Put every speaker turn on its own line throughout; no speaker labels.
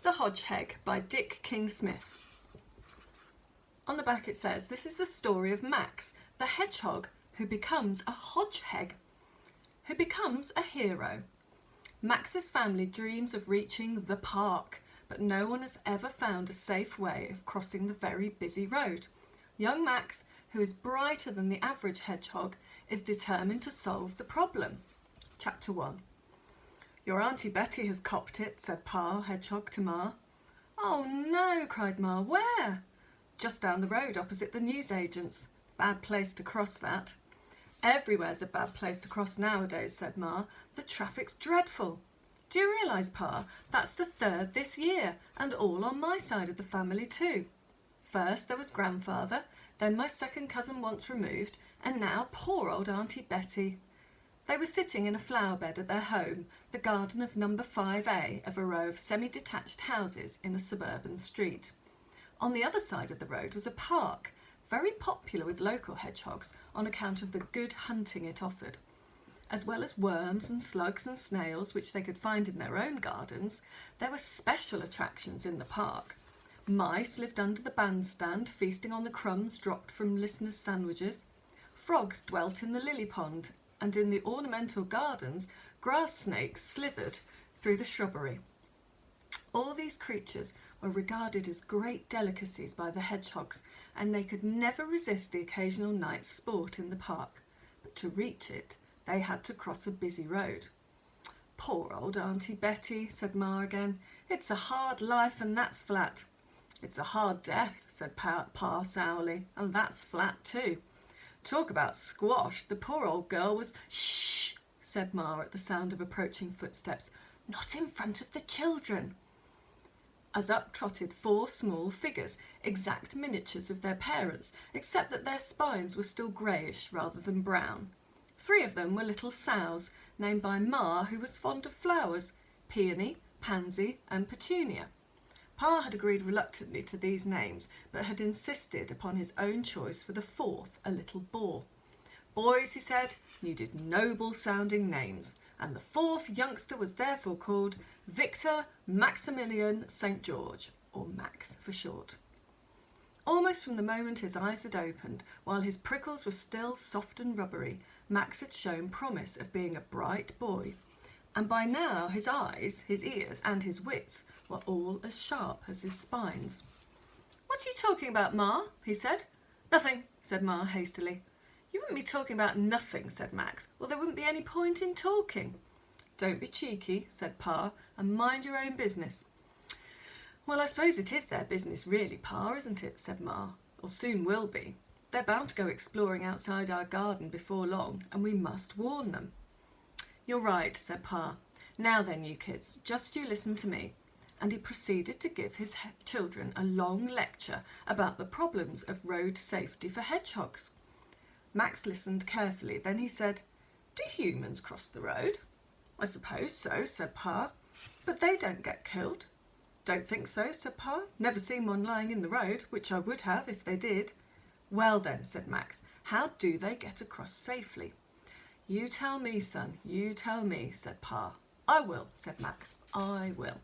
The Hodgeheg by Dick King-Smith. On the back it says, this is the story of Max, the hedgehog who becomes a hodgeheg, who becomes a hero. Max's family dreams of reaching the park, but no one has ever found a safe way of crossing the very busy road. Young Max, who is brighter than the average hedgehog, is determined to solve the problem. Chapter 1. Your Auntie Betty has copped it, said Pa Hedgehog to Ma. Oh no, cried Ma. Where? Just down the road opposite the newsagent's. Bad place to cross that. Everywhere's a bad place to cross nowadays, said Ma. The traffic's dreadful. Do you realise, Pa, that's the third this year, and all on my side of the family too. First there was Grandfather, then my second cousin once removed, and now poor old Auntie Betty. They were sitting in a flower bed at their home, the garden of number 5A of a row of semi-detached houses in a suburban street. On the other side of the road was a park, very popular with local hedgehogs on account of the good hunting it offered. As well as worms and slugs and snails, which they could find in their own gardens, there were special attractions in the park. Mice lived under the bandstand, feasting on the crumbs dropped from listeners' sandwiches. Frogs dwelt in the lily pond, and in the ornamental gardens, grass snakes slithered through the shrubbery. All these creatures were regarded as great delicacies by the hedgehogs, and they could never resist the occasional night's sport in the park. But to reach it, they had to cross a busy road. Poor old Auntie Betty, said Ma again. It's a hard life, and that's flat. It's a hard death, said Pa sourly, and that's flat too. Talk about squash, the poor old girl was... Shh, said Ma at the sound of approaching footsteps. Not in front of the children. As up trotted 4 small figures, exact miniatures of their parents, except that their spines were still greyish rather than brown. 3 of them were little sows, named by Ma, who was fond of flowers, Peony, Pansy and Petunia. Pa had agreed reluctantly to these names, but had insisted upon his own choice for the 4th, a little boar. Boys, he said, needed noble-sounding names, and the 4th youngster was therefore called Victor Maximilian St. George, or Max for short. Almost from the moment his eyes had opened, while his prickles were still soft and rubbery, Max had shown promise of being a bright boy, and by now his eyes, his ears and his wits were all as sharp as his spines. What are you talking about, Ma? He said. Nothing, said Ma hastily. You wouldn't be talking about nothing, said Max. Well, there wouldn't be any point in talking. Don't be cheeky, said Pa, and mind your own business. Well, I suppose it is their business really, Pa, isn't it, said Ma, or soon will be. They're bound to go exploring outside our garden before long, and we must warn them. You're right, said Pa. Now then, you kids, just you listen to me. And he proceeded to give his children a long lecture about the problems of road safety for hedgehogs. Max listened carefully, then he said, Do humans cross the road? I suppose so, said Pa, but they don't get killed. Don't think so, said Pa. Never seen one lying in the road, which I would have if they did. Well then, said Max, how do they get across safely? You tell me, son, you tell me, said Pa. I will, said Max, I will.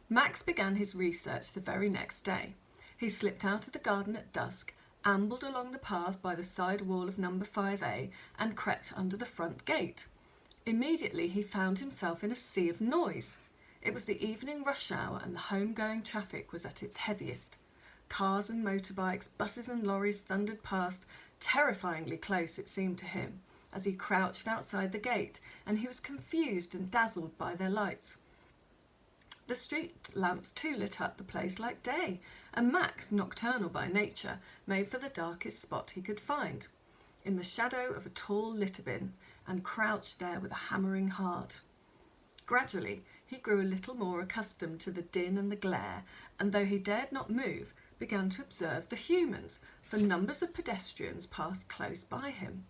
Max began his research the very next day. He slipped out of the garden at dusk, ambled along the path by the side wall of number 5A and crept under the front gate. Immediately he found himself in a sea of noise. It was the evening rush hour and the home-going traffic was at its heaviest. Cars and motorbikes, buses and lorries thundered past, terrifyingly close it seemed to him, as he crouched outside the gate, and he was confused and dazzled by their lights. The street lamps too lit up the place like day, and Max, nocturnal by nature, made for the darkest spot he could find, in the shadow of a tall litter bin, and crouched there with a hammering heart. Gradually he grew a little more accustomed to the din and the glare, and though he dared not move, began to observe the humans, for numbers of pedestrians passed close by him.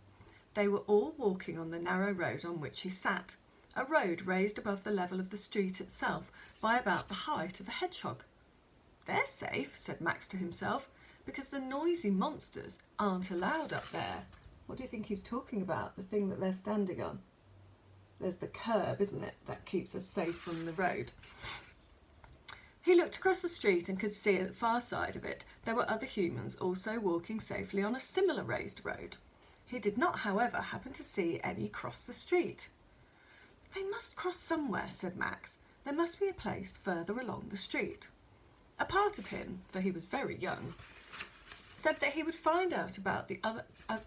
They were all walking on the narrow road on which he sat, a road raised above the level of the street itself by about the height of a hedgehog. They're safe, said Max to himself, because the noisy monsters aren't allowed up there. What do you think he's talking about, the thing that they're standing on? There's the curb, isn't it, that keeps us safe from the road. He looked across the street and could see at the far side of it there were other humans also walking safely on a similar raised road. He did not, however, happen to see any cross the street. "They must cross somewhere," said Max. "There must be a place further along the street." A part of him, for he was very young, said that he would find out about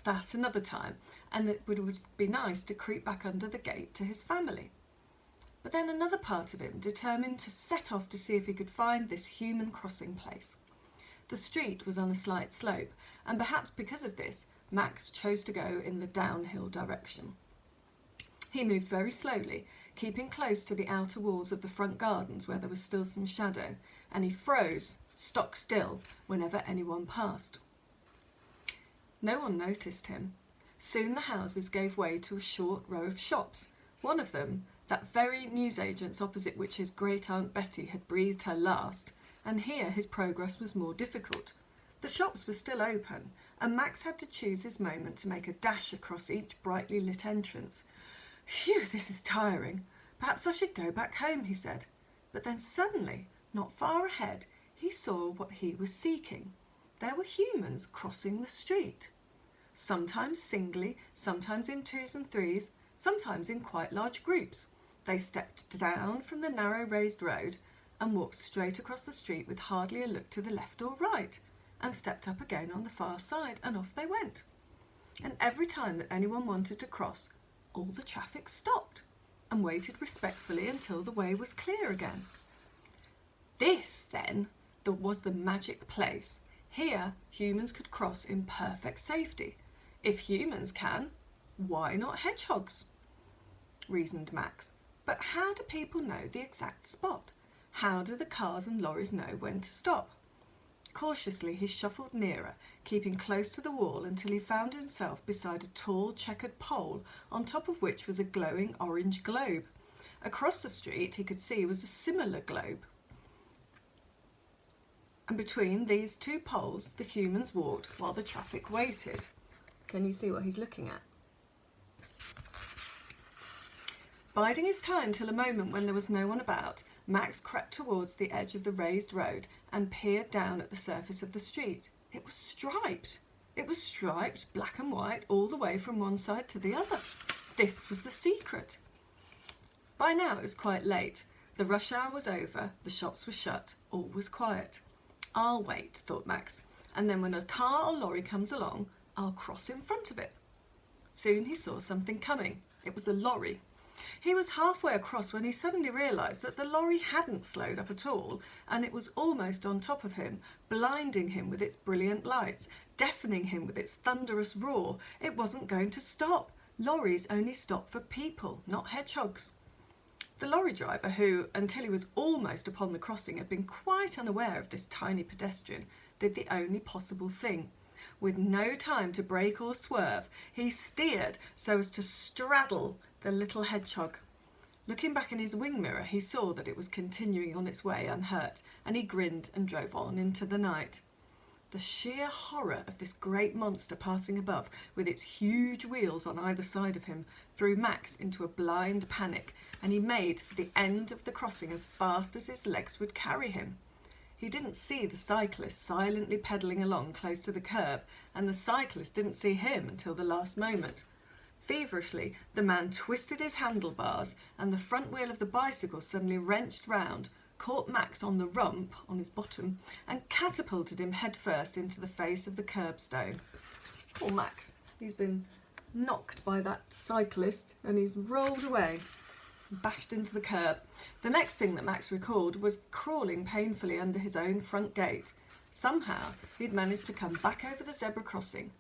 that another time, and that it would be nice to creep back under the gate to his family. But then another part of him determined to set off to see if he could find this human crossing place. The street was on a slight slope, and perhaps because of this, Max chose to go in the downhill direction. He moved very slowly, keeping close to the outer walls of the front gardens where there was still some shadow, and he froze, stock still, whenever anyone passed. No one noticed him. Soon the houses gave way to a short row of shops. One of them, that very newsagent's opposite which his great-aunt Betty had breathed her last, and here his progress was more difficult. The shops were still open, and Max had to choose his moment to make a dash across each brightly lit entrance. "Phew, this is tiring. Perhaps I should go back home," he said. But then suddenly, not far ahead, he saw what he was seeking. There were humans crossing the street. Sometimes singly, sometimes in twos and threes, sometimes in quite large groups. They stepped down from the narrow raised road and walked straight across the street with hardly a look to the left or right, and stepped up again on the far side, and off they went. And every time that anyone wanted to cross, all the traffic stopped and waited respectfully until the way was clear again. This, then, was the magic place. Here, humans could cross in perfect safety. If humans can, why not hedgehogs? Reasoned Max. But how do people know the exact spot? How do the cars and lorries know when to stop? Cautiously he shuffled nearer, keeping close to the wall until he found himself beside a tall checkered pole on top of which was a glowing orange globe. Across the street he could see was a similar globe. And between these two poles the humans walked while the traffic waited. Can you see what he's looking at? Biding his time till a moment when there was no one about, Max crept towards the edge of the raised road and peered down at the surface of the street. It was striped. It was striped, black and white, all the way from one side to the other. This was the secret. By now it was quite late. The rush hour was over, the shops were shut, all was quiet. "I'll wait," thought Max, "and then when a car or lorry comes along, I'll cross in front of it." Soon he saw something coming. It was a lorry. He was halfway across when he suddenly realised that the lorry hadn't slowed up at all, and it was almost on top of him, blinding him with its brilliant lights, deafening him with its thunderous roar. It wasn't going to stop. Lorries only stop for people, not hedgehogs. The lorry driver, who, until he was almost upon the crossing, had been quite unaware of this tiny pedestrian, did the only possible thing. With no time to brake or swerve, he steered so as to straddle the little hedgehog. Looking back in his wing mirror, he saw that it was continuing on its way unhurt, and he grinned and drove on into the night. The sheer horror of this great monster passing above, with its huge wheels on either side of him, threw Max into a blind panic, and he made for the end of the crossing as fast as his legs would carry him. He didn't see the cyclist silently pedalling along close to the curb, and the cyclist didn't see him until the last moment. Feverishly, the man twisted his handlebars, and the front wheel of the bicycle suddenly wrenched round, caught Max on the rump, on his bottom, and catapulted him headfirst into the face of the curbstone. Poor Max, he's been knocked by that cyclist, and he's rolled away, bashed into the curb. The next thing that Max recalled was crawling painfully under his own front gate. Somehow he'd managed to come back over the zebra crossing.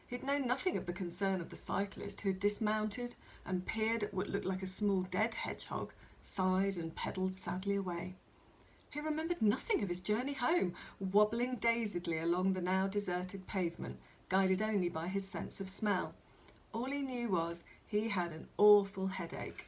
He'd known nothing of the concern of the cyclist, who had dismounted and peered at what looked like a small dead hedgehog, sighed and pedalled sadly away. He remembered nothing of his journey home, wobbling dazedly along the now deserted pavement, guided only by his sense of smell. All he knew was he had an awful headache.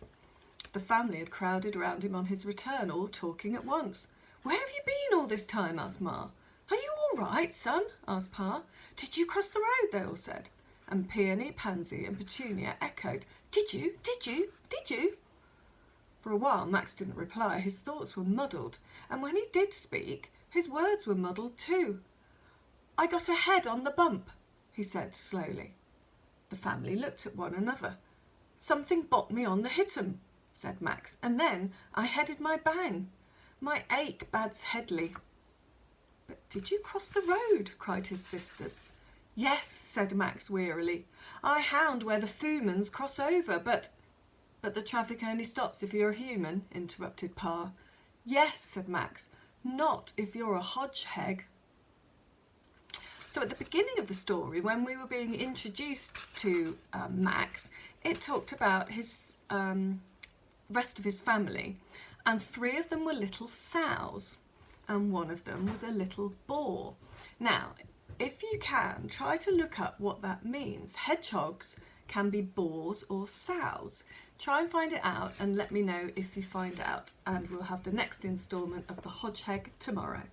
The family had crowded round him on his return, all talking at once. "Where have you been all this time?" asked Ma. "Are you all right, son?" asked Pa. "Did you cross the road?" they all said. And Peony, Pansy and Petunia echoed, "Did you? Did you? Did you?" For a while Max didn't reply. His thoughts were muddled, and when he did speak, his words were muddled too. "I got a head on the bump," he said slowly. The family looked at one another. "Something bopped me on the hit'em," said Max, "and then I headed my bang. My ache bad's headly." "But did you cross the road?" cried his sisters. "Yes," said Max wearily. "I hound where the Foomans cross over, but—" "But the traffic only stops if you're a human," interrupted Pa. "Yes," said Max, "not if you're a Hodgeheg." So at the beginning of the story, when we were being introduced to Max, it talked about his rest of his family, and 3 of them were little sows, and 1 of them was a little boar. Now, if you can, try to look up what that means. Hedgehogs can be boars or sows. Try and find it out and let me know if you find out, and we'll have the next instalment of the Hodgeheg tomorrow.